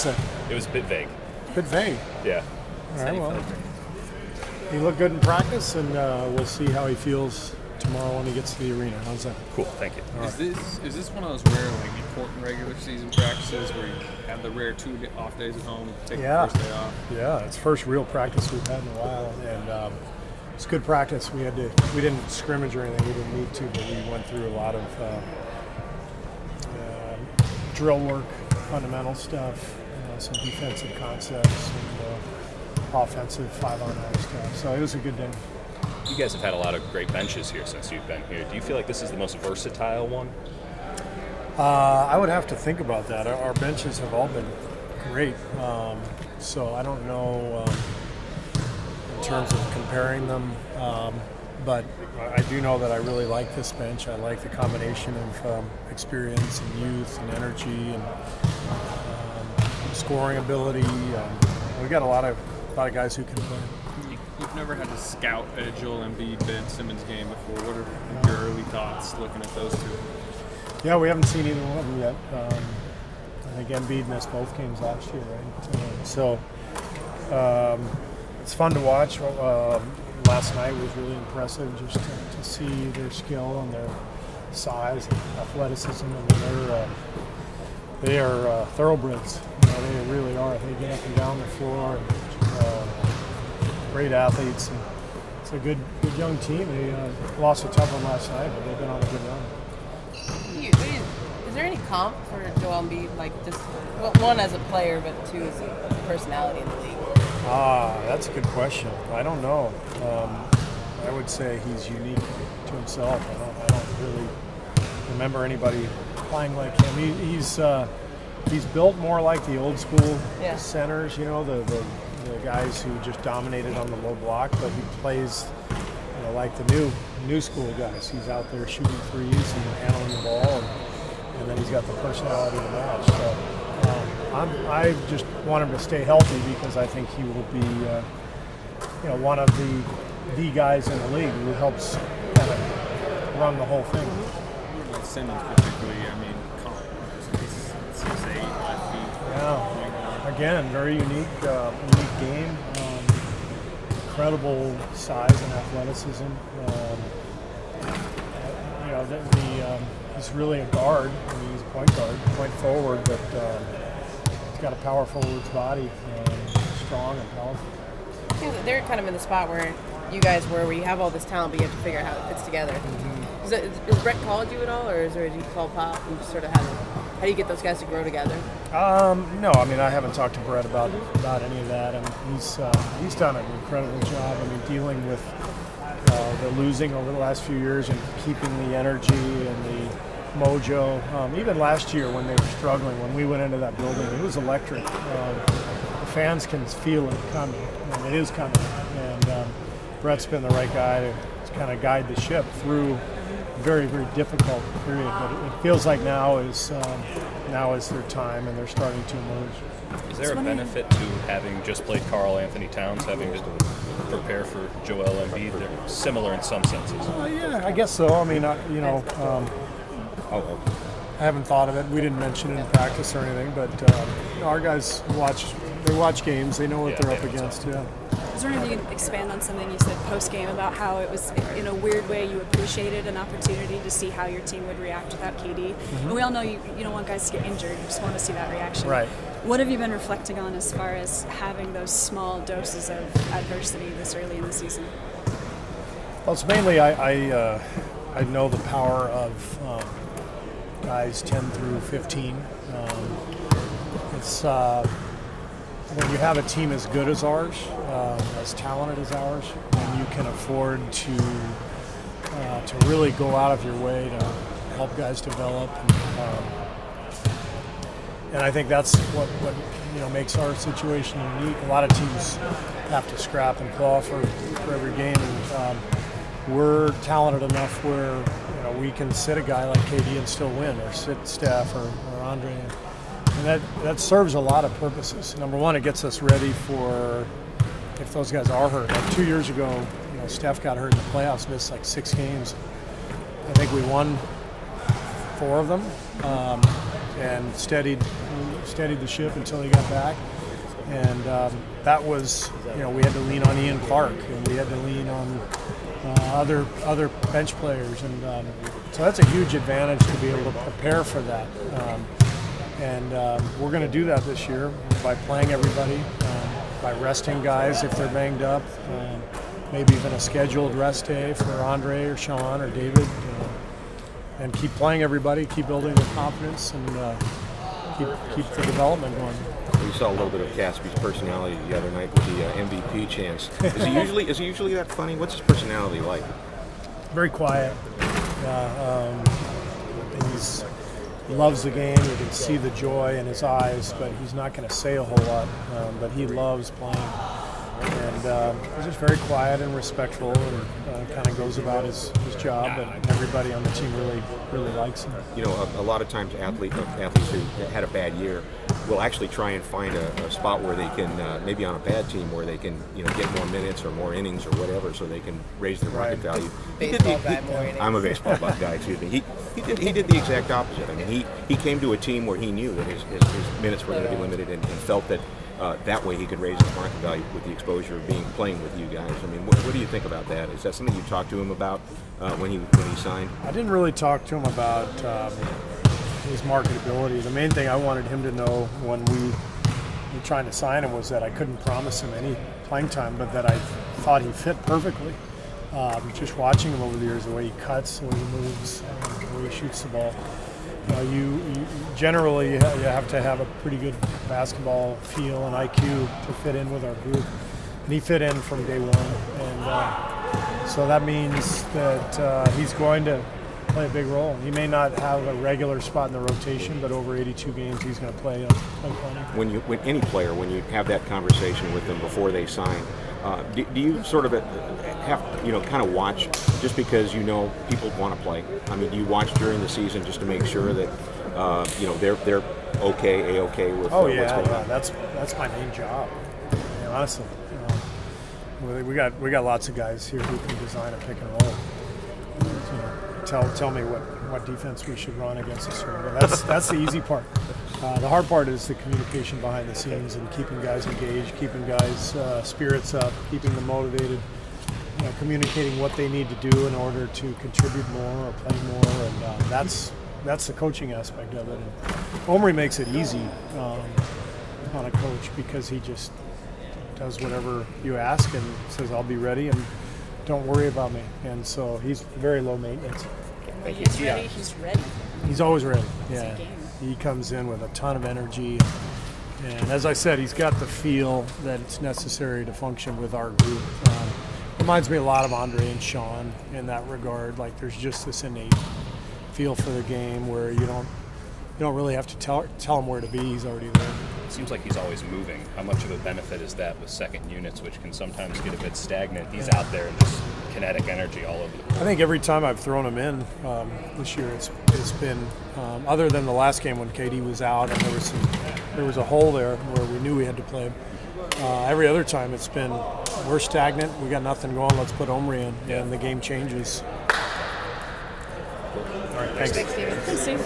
say? It was a bit vague. A bit vague. Yeah. All right, well, he looked good in practice, and we'll see how he feels tomorrow when he gets to the arena. How's that? Cool, thank you. Is this one of those rare, like, important regular season practices where you have the rare 2 off days at home, take the first day off? Yeah, it's first real practice we've had in a while, and it's good practice. We didn't scrimmage or anything. We didn't need to, but we went through a lot of drill work, fundamental stuff, some defensive concepts, and offensive 5-on-9 stuff. So it was a good day. You guys have had a lot of great benches here since you've been here. Do you feel like this is the most versatile one? I would have to think about that. Our benches have all been great, so I don't know in terms of comparing them, but I do know that I really like this bench. I like the combination of experience and youth and energy and scoring ability. We got a lot of guys who can play. You've never had to scout a Joel Embiid, Ben Simmons game before. What are your early thoughts looking at those two? Yeah, we haven't seen either one of them yet. I think Embiid missed both games last year, right? So it's fun to watch. Last night was really impressive just to see their skill and their size and athleticism. I mean, they are thoroughbreds. They really are. They get up and down the floor. And, great athletes. And it's a good young team. They lost a tough one last night, but they've been on a good run. Is there any comp for Joel Embiid, like just one as a player, but two as a personality in the league? That's a good question. I don't know. I would say he's unique to himself. I don't really remember anybody playing like him. He's built more like the old school centers, you know, the guys who just dominated on the low block, but he plays, you know, like the new school guys. He's out there shooting threes and handling the ball, and then he's got the personality to match. So I just want him to stay healthy because I think he will be, you know, one of the guys in the league who helps kind of run the whole thing. Well, Simmons particularly, I mean, he's 6'8", 5 feet. Yeah. Again, very unique game. Incredible size and athleticism. You know, he's really a guard. I mean, he's a point guard, point forward, but he's got a power forward's body, strong and powerful. They're kind of in the spot where you guys were, where you have all this talent, but you have to figure out how it fits together. Mm-hmm. Has Brett called you at all, or is there a call Pop and just sort of how do you get those guys to grow together? No, I mean, I haven't talked to Brett about any of that. I mean, he's done an incredible job. I mean, dealing with the losing over the last few years and keeping the energy and the mojo. Even last year when they were struggling, when we went into that building, it was electric. The fans can feel it coming, and it is coming. And Brett's been the right guy to kind of guide the ship through a very, very difficult period. But it feels like now is their time, and they're starting to emerge. Is there a benefit to having just played Karl Anthony Towns, having to prepare for Joel Embiid? They're similar in some senses. Yeah, I guess so. I mean, you know, I haven't thought of it. We didn't mention it in practice or anything, but you know, our guys watch games. They know what they're up against. Yeah. I was wondering if you could expand on something you said post-game about how it was, in a weird way, you appreciated an opportunity to see how your team would react without KD. Mm-hmm. And we all know you don't want guys to get injured. You just want to see that reaction. Right. What have you been reflecting on as far as having those small doses of adversity this early in the season? Well, it's mainly I know the power of guys 10 through 15. It's when you have a team as good as ours, as talented as ours, and you can afford to really go out of your way to help guys develop. And I think that's what makes our situation unique. A lot of teams have to scrap and claw for every game, and we're talented enough where we can sit a guy like KD and still win, or sit Steph or Andre. And that serves a lot of purposes. Number one, it gets us ready for if those guys are hurt. Like 2 years ago, Steph got hurt in the playoffs, missed like 6 games. I think we won 4 of them. and steadied the ship until he got back. And that was, we had to lean on Ian Clark, and we had to lean on other bench players, and so that's a huge advantage to be able to prepare for that. We're going to do that this year by playing everybody, by resting guys if they're banged up, maybe even a scheduled rest day for Andre or Sean or David, and keep playing everybody, keep building their confidence, and keep the development going. We saw a little bit of Caspi's personality the other night with the MVP chants. Is he usually that funny? What's his personality like? Very quiet. He loves the game. You can see the joy in his eyes, but he's not going to say a whole lot. But he loves playing, and he's just very quiet and respectful, and kind of goes about his job. And everybody on the team really likes him. A lot of times athletes who had a bad year will actually try and find a spot where they can, maybe on a bad team, where they can, get more minutes or more innings or whatever, so they can raise their market value. Baseball guy, more innings. I'm a baseball guy, excuse me. He did the exact opposite. I mean, he came to a team where he knew that his minutes were going to be limited, and felt that that way he could raise his market value with the exposure of playing with you guys. I mean, what do you think about that? Is that something you talked to him about when he signed? I didn't really talk to him about his marketability. The main thing I wanted him to know when we were trying to sign him was that I couldn't promise him any playing time, but that I thought he fit perfectly. Just watching him over the years, the way he cuts, the way he moves, the way he shoots the ball. You generally you have to have a pretty good basketball feel and IQ to fit in with our group, and he fit in from day one. And so that means that he's going to play a big role. He may not have a regular spot in the rotation, but over 82 games he's going to play plenty. When any player, when you have that conversation with them before they sign, do you sort of have kind of watch, just because people want to play? I mean, do you watch during the season just to make sure that they're okay with what's going on? That's my main job. Honestly, we got lots of guys here who can design a pick and roll. Tell me what defense we should run against this team. That's the easy part. The hard part is the communication behind the scenes and keeping guys engaged, keeping guys' spirits up, keeping them motivated, communicating what they need to do in order to contribute more or play more, and that's the coaching aspect of it. And Omri makes it easy on a coach, because he just does whatever you ask and says, "I'll be ready," and don't worry about me. And so he's very low maintenance. When he's ready, he's ready. He's always ready. It's Yeah. a game. He comes in with a ton of energy. And as I said, he's got the feel that it's necessary to function with our group. Reminds me a lot of Andre and Sean in that regard. Like, there's just this innate feel for the game where you don't really have to tell him where to be. He's already there. It seems like he's always moving. How much of a benefit is that with second units, which can sometimes get a bit stagnant? He's out there and just kinetic energy all over the place. I think every time I've thrown him in this year, it's been other than the last game when KD was out and there was a hole there where we knew we had to play him. Every other time it's been, we're stagnant, we got nothing going, let's put Omri in, and the game changes. All right, thanks. Thanks, Steven. Thanks, Steve.